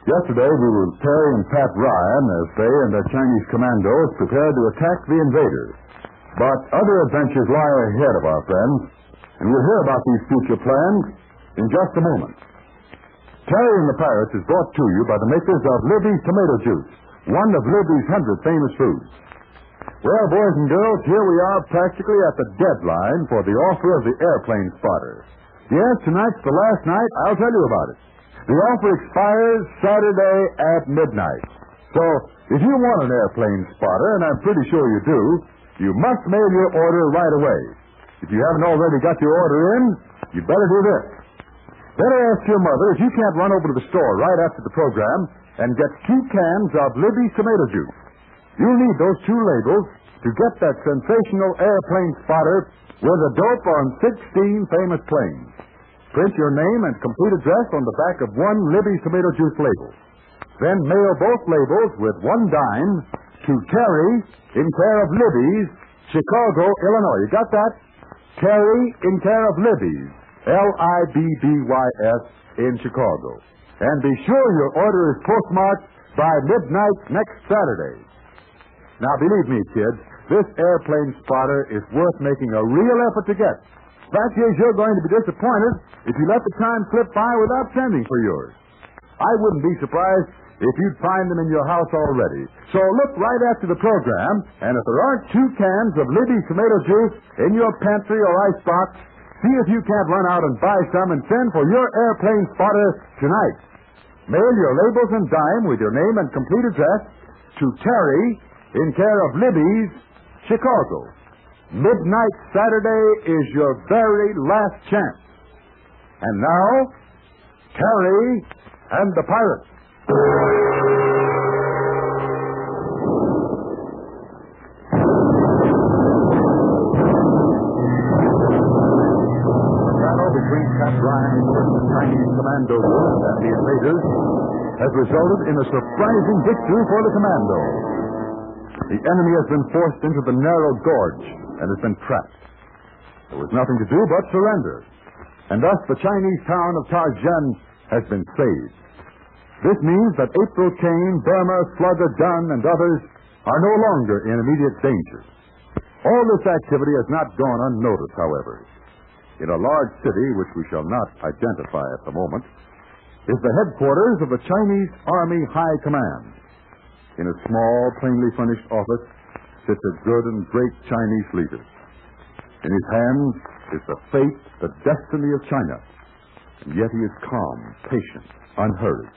Yesterday, we were with Terry and Pat Ryan as they and their Chinese commandos prepared to attack the invaders. But other adventures lie ahead of our friends, and we'll hear about these future plans in just a moment. Terry and the Pirates is brought to you by the makers of Libby's Tomato Juice, one of Libby's 100 famous foods. Well, boys and girls, here we are practically at the deadline for the offer of the airplane spotter. Yes, tonight's the last night. I'll tell you about it. The offer expires Saturday at midnight. So, if you want an airplane spotter, and I'm pretty sure you do, you must mail your order right away. If you haven't already got your order in, you better do this. Better ask your mother if you can't run over to the store right after the program and get 2 cans of Libby's Tomato Juice. You'll need those 2 labels to get that sensational airplane spotter with a dope on 16 famous planes. Print your name and complete address on the back of one Libby's Tomato Juice label. Then mail both labels with 1 dime to Terry in care of Libby's, Chicago, Illinois. You got that? Terry in care of Libby's, Libbys in Chicago. And be sure your order is postmarked by midnight next Saturday. Now, believe me, kids, this airplane spotter is worth making a real effort to get. Fact is, you're going to be disappointed if you let the time slip by without sending for yours. I wouldn't be surprised if you'd find them in your house already. So look right after the program, and if there aren't 2 cans of Libby's Tomato Juice in your pantry or icebox, see if you can't run out and buy some and send for your airplane spotter tonight. Mail your labels and dime with your name and complete address to Terry in care of Libby's, Chicago. Midnight Saturday is your very last chance. And now, Terry and the Pirates. The battle between Pat Ryan and the Chinese commando group and the invaders has resulted in a surprising victory for the commandos. The enemy has been forced into the narrow gorge and has been trapped. There was nothing to do but surrender, and thus the Chinese town of Tarzan has been saved. This means that April Kane, Burma, Slugger Dunn, and others are no longer in immediate danger. All this activity has not gone unnoticed, however. In a large city, which we shall not identify at the moment, is the headquarters of the Chinese Army High Command. In a small, plainly furnished office sits a good and great Chinese leader. In his hands is the fate, the destiny of China. And yet he is calm, patient, unhurried.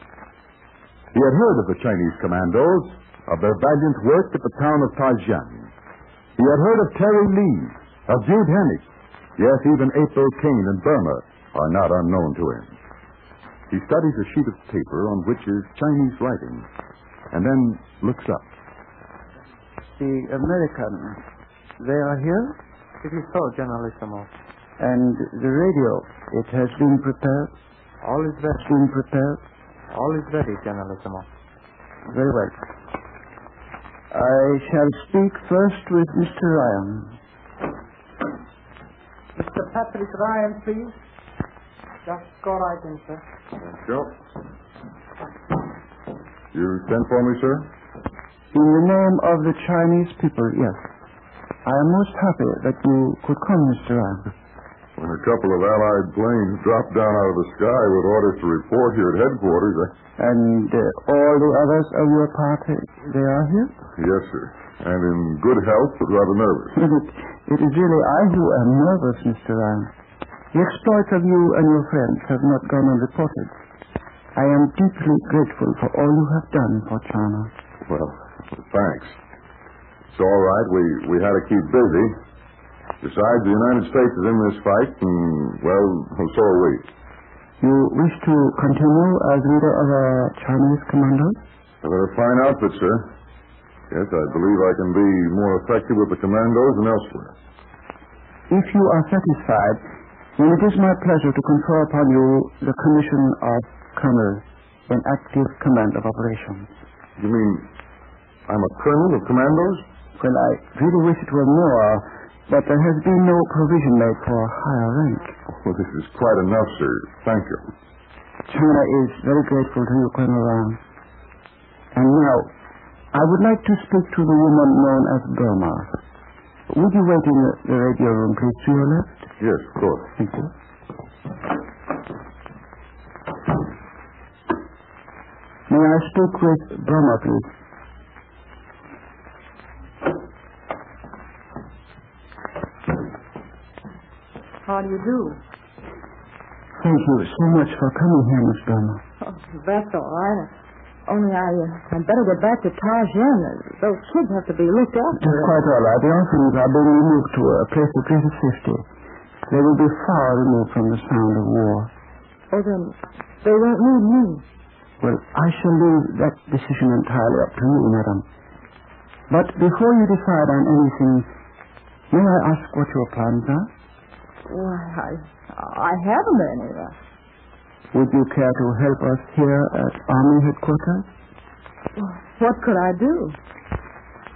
He had heard of the Chinese commandos, of their valiant work at the town of Tarzan. He had heard of Terry Lee, of Jude Hennick. Yes, even April Kane in Burma are not unknown to him. He studies a sheet of paper on which is Chinese writing, and then looks up. The Americans, they are here? It is so, Generalissimo. And the radio, it has been prepared? All is ready. Been prepared? All is ready, Generalissimo. Very well. I shall speak first with Mr. Ryan. Mr. Patrick Ryan, please. Just go right in, sir. Thank you. You sent for me, sir? In the name of the Chinese people, yes. I am most happy that you could come, Mr. Ryan. When a couple of Allied planes dropped down out of the sky with orders to report here at headquarters, And all the others of your party, they are here? Yes, sir. And in good health, but rather nervous. It is really I who am nervous, Mr. Ryan. The exploits of you and your friends have not gone unreported. I am deeply grateful for all you have done for China. Well, thanks. It's all right. We had to keep busy. Besides, the United States is in this fight, and, well, so are we. You wish to continue as leader of a Chinese commander? They're a fine outfit, sir. Yes, I believe I can be more effective with the commandos than elsewhere. If you are satisfied, then it is my pleasure to confer upon you the commission of Colonel in active command of operations. You mean I'm a colonel of commandos? Well, I really wish it were more, but there has been no provision made for a higher rank. Well, this is quite enough, sir. Thank you. China is very grateful to you, Colonel Ryan. And now, I would like to speak to the woman known as Burma. Would you wait in the radio room, please, to your left? Yes, of course. Thank you. May I speak with Burma, please? How do you do? Thank you so much for coming here, Miss Burma. Oh, that's all right. Only I'd better get back to Tarzan. Those kids have to be looked after. That's quite all right. The orphans are being removed to a place of greater safety. They will be far removed from the sound of war. Oh, then they won't need me. Well, I shall leave that decision entirely up to you, madam. But before you decide on anything, may I ask what your plans are? Why, I haven't any. Would you care to help us here at Army headquarters? What could I do?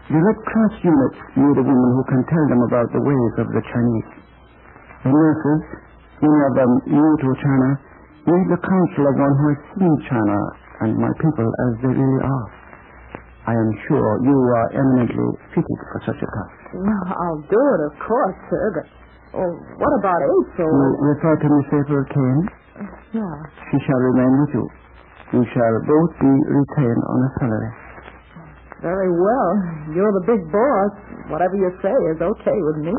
The Red Cross units need a woman who can tell them about the ways of the Chinese. The nurses, many of them new to China, need the counsel of one who has seen China and my people as they really are. I am sure you are eminently fitted for such a task. Well, I'll do it, of course, sir, but what about April? You refer to Miss April Kane? Yeah. She shall remain with you. You shall both be retained on a salary. Very well. You're the big boss. Whatever you say is okay with me.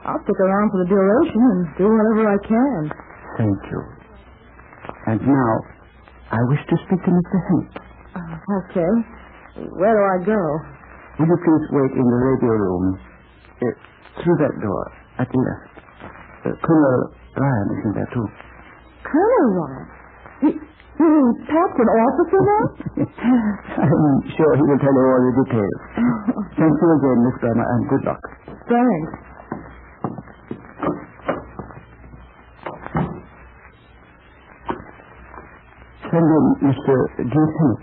I'll stick around for the duration and do whatever I can. Thank you. And now, I wish to speak to Mr. Henk. Okay. Where do I go? Will you please wait in the radio room? Through that door, at the left. Colonel Ryan is in there, too. Colonel Ryan? You mean Captain Officer now? I'm sure he will tell you all the details. Thank you again, Miss Burma, and good luck. Thanks. Send in Mr. G. Henk.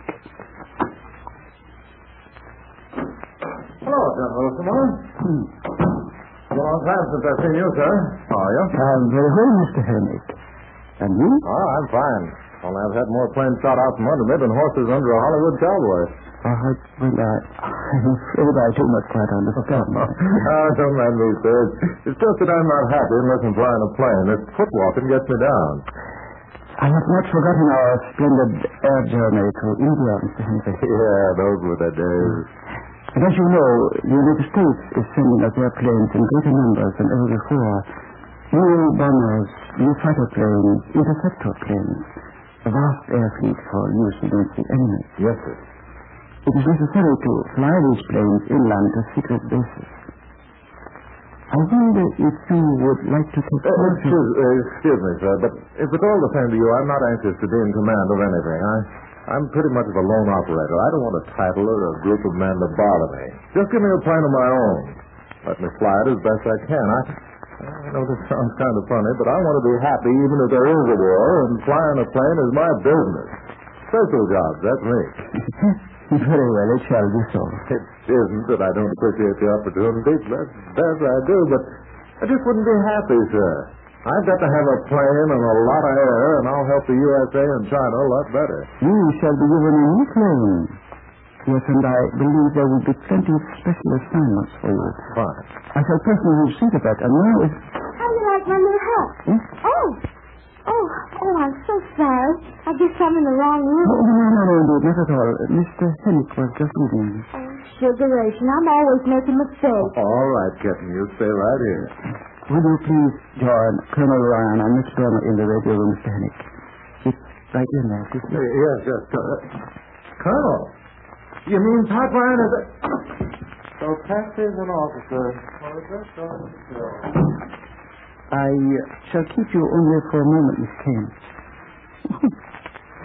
Hello, General Simone. It's a long time since I've seen you, sir. How are you? I'm very well, Mr. Henk. And you? Oh, I'm fine. Only I've had more planes shot out from under me than horses under a Hollywood cowboy. I'm afraid I do not quite understand. Don't mind me, sir. It's just that I'm not happy unless I'm flying a plane. This foot walking gets me down. I have not forgotten our splendid air journey to India, Mr. Henk. Yeah, those were the days. And as you know, the United States is sending us airplanes in greater numbers than ever before. New bombers, new fighter planes, interceptor planes, a vast air fleet for use against the enemy. Yes, sir. It is necessary to fly these planes inland to secret bases. I wonder if you would like to take excuse me, sir, but if it's all the same to you, I'm not anxious to be in command of anything. I'm pretty much of a lone operator. I don't want a title or a group of men to bother me. Just give me a plane of my own. Let me fly it as best I can. I know this sounds kind of funny, but I want to be happy even if there is a war, and flying a plane is my business. Special jobs, that's me. Very well, it shall be so. It isn't that I don't appreciate the opportunity. That I do, but I just wouldn't be happy, sir. I've got to have a plane and a lot of air, and I'll help the USA and China a lot better. You shall be given a new plane. Yes, and I believe there will be plenty of special assignments for you. Fine. I shall personally see to that, and now is... How do you like my new hat? Oh, I'm so sorry. I guess I'm in the wrong room. No, indeed, not at all. Mr. Henk was just leaving. Oh, sugaration. I'm always making mistakes. All right, Captain, you stay right here. Will you please join Colonel Ryan and Miss Burma in the radio room, Mr. Henk? It's right in there. Yes. Colonel, you mean Pat Ryan is a... So Pat is an officer. I shall keep you only for a moment, Miss Kane.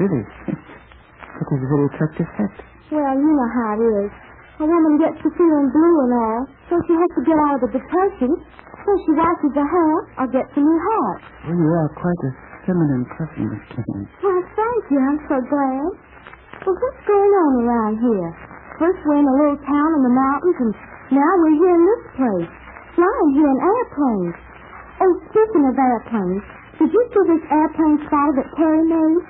Really? That is a very attractive hat. Well, you know how it is. A woman gets to feeling blue and all, so she has to get out of the depression. So she washes her hair or gets a new hat. Well, you are quite a feminine person, Miss Kane. Well, thank you. I'm so glad. Well, what's going on around here? First we're in a little town in the mountains, and now we're here in this place, flying here in airplanes. Oh, speaking of airplanes, did you see this airplane spotted at Terry made?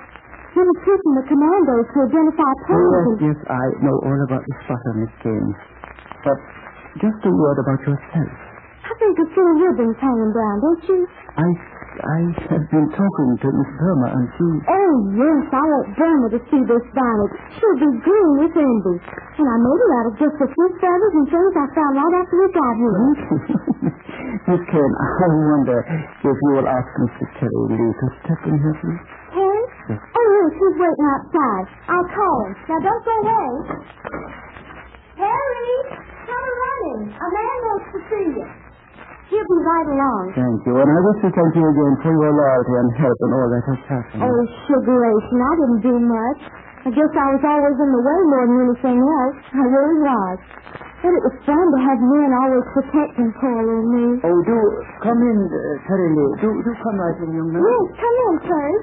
been treating the commandos to identify planes. Yes, I know all about the spotter, Miss Kane. But just a word about yourself. I think I see ribbons hanging down, don't you? I have been talking to Miss Burma, and she... Oh, yes, I want Burma to see this bonnet. She'll be green with envy. And I made it out of just a few feathers and things I found right after we got here. Miss Kane, I wonder if you will ask Mr. Terry Lee to step in here, please. Terry? Yes. Oh, yes, he's waiting outside. I'll call him. Now, don't go away. Terry, come running. A man wants to see you. He'll be right along. Thank you, and I wish to thank you again for your loyalty and help in all that has happened. Oh, sugaration, I didn't do much. I guess I was always in the way more than anything else. I really was. But it was fun to have men always protecting poor little me. Oh, do come in, Terry Lee. Do come right in, young man. Yes, come in, Terry.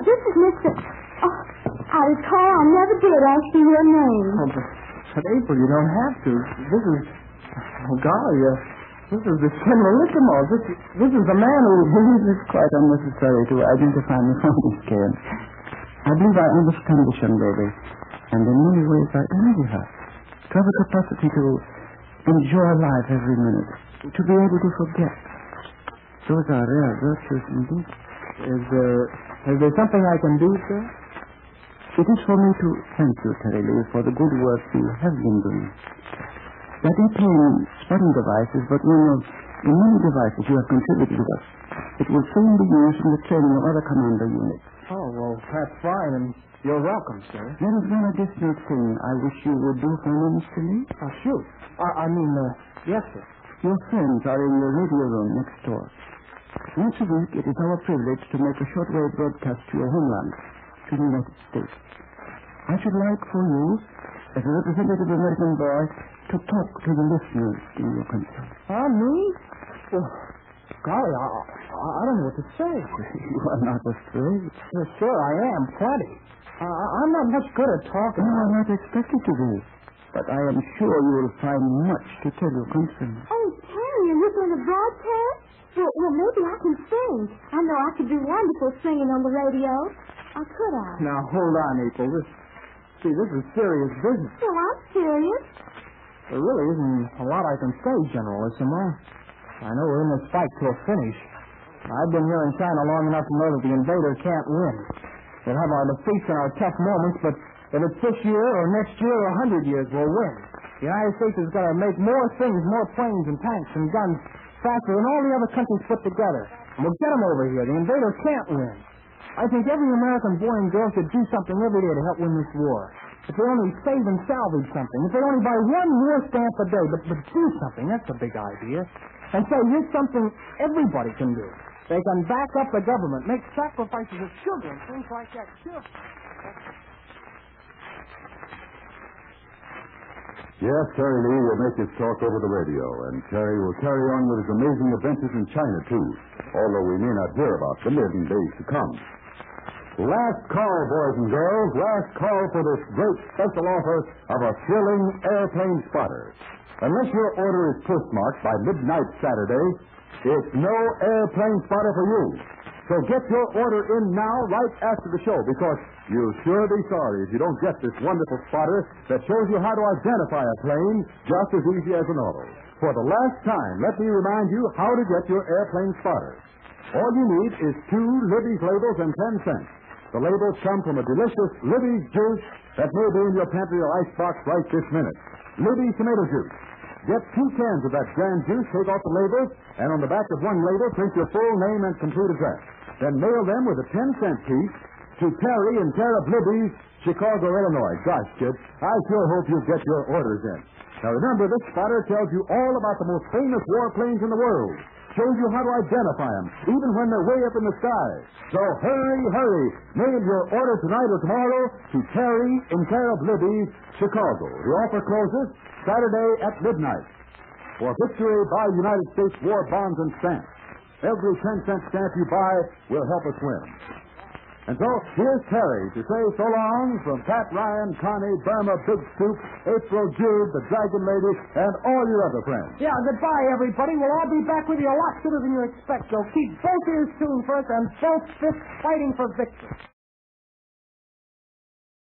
This is Mr. Oh, I recall I never did ask you your name. Oh, but April, you don't have to. This is... Oh, golly, this is the Generalissimo. This is the man who... It is quite unnecessary to identify me from this game. I believe I understand this young lady, and in many ways I envy her. To have a capacity to enjoy life every minute, to be able to forget. Those are rare virtues indeed. Is there something I can do, sir? It is for me to thank you, Terry Lee, for the good work you have been doing. That airplane spotting device is but one of the many devices you have contributed to us. It will soon be used in the training of other commando units. Oh, well, that's fine, and you're welcome, sir. There is one additional thing I wish you would do for me, Mr. Lee. Oh, shoot. Yes, sir. Your friends are in the radio room next door. Once a week, it is our privilege to make a shortwave broadcast to your homeland, to the United States. I should like for you, as a representative American boy, to talk to the listeners in your country. Me? Well, golly, I don't know what to say. You are not afraid. Sure, I am, plenty. I'm not much good at talking. No, I'm not expected to be. But I am sure you will find much to tell your countrymen. Oh, Terry, are you going to broadcast? Well, maybe I can sing. I know I could do wonderful singing on the radio. Or could I? Now, hold on, April. This is serious business. Well, I'm serious. There really isn't a lot I can say, Generalissimo. I know we're in this fight to a finish. I've been here in China long enough to know that the invader can't win. We'll have our defeats and our tough moments, but if it's this year or next year or 100 years, we'll win. The United States is going to make more things, more planes and tanks and guns faster than all the other countries put together. And we'll get them over here. The invader can't win. I think every American boy and girl should do something every day to help win this war. If they only save and salvage something, if they only buy one war stamp a day, but do something, that's the big idea. And say, here's something everybody can do. They can back up the government, make sacrifices of children, things like that. Sure. Yes, Terry Lee will make his talk over the radio, and Terry will carry on with his amazing adventures in China, too, although we may not hear about them in days to come. Last call, boys and girls, last call for this great special offer of a thrilling airplane spotter. Unless your order is postmarked by midnight Saturday, it's no airplane spotter for you. So get your order in now, right after the show, because you'll sure be sorry if you don't get this wonderful spotter that shows you how to identify a plane just as easy as an auto. For the last time, let me remind you how to get your airplane spotter. All you need is 2 Libby's labels and 10 cents. The labels come from a delicious Libby's juice that may be in your pantry or icebox right this minute. Libby's tomato juice. Get 2 cans of that grand juice, take off the labels, and on the back of one label, print your full name and complete address. Then mail them with a 10-cent piece to Terry in care of Libby's, Chicago, Illinois. Gosh, kids, I sure hope you get your orders in. Now remember, this spotter tells you all about the most famous warplanes in the world. Shows you how to identify them, even when they're way up in the sky. So hurry. Mail your order tonight or tomorrow to Terry in care of Libby's, Chicago. The offer closes Saturday at midnight. For victory by United States war bonds and stamps. Every 10-cent stamp you buy will help us win. And so, here's Terry to say so long from Pat Ryan, Connie, Burma, Big Stoop, April, Jude, the Dragon Lady, and all your other friends. Yeah, goodbye, everybody. We'll all be back with you a lot sooner than you expect. So keep both ears tuned first and both fists fighting for victory.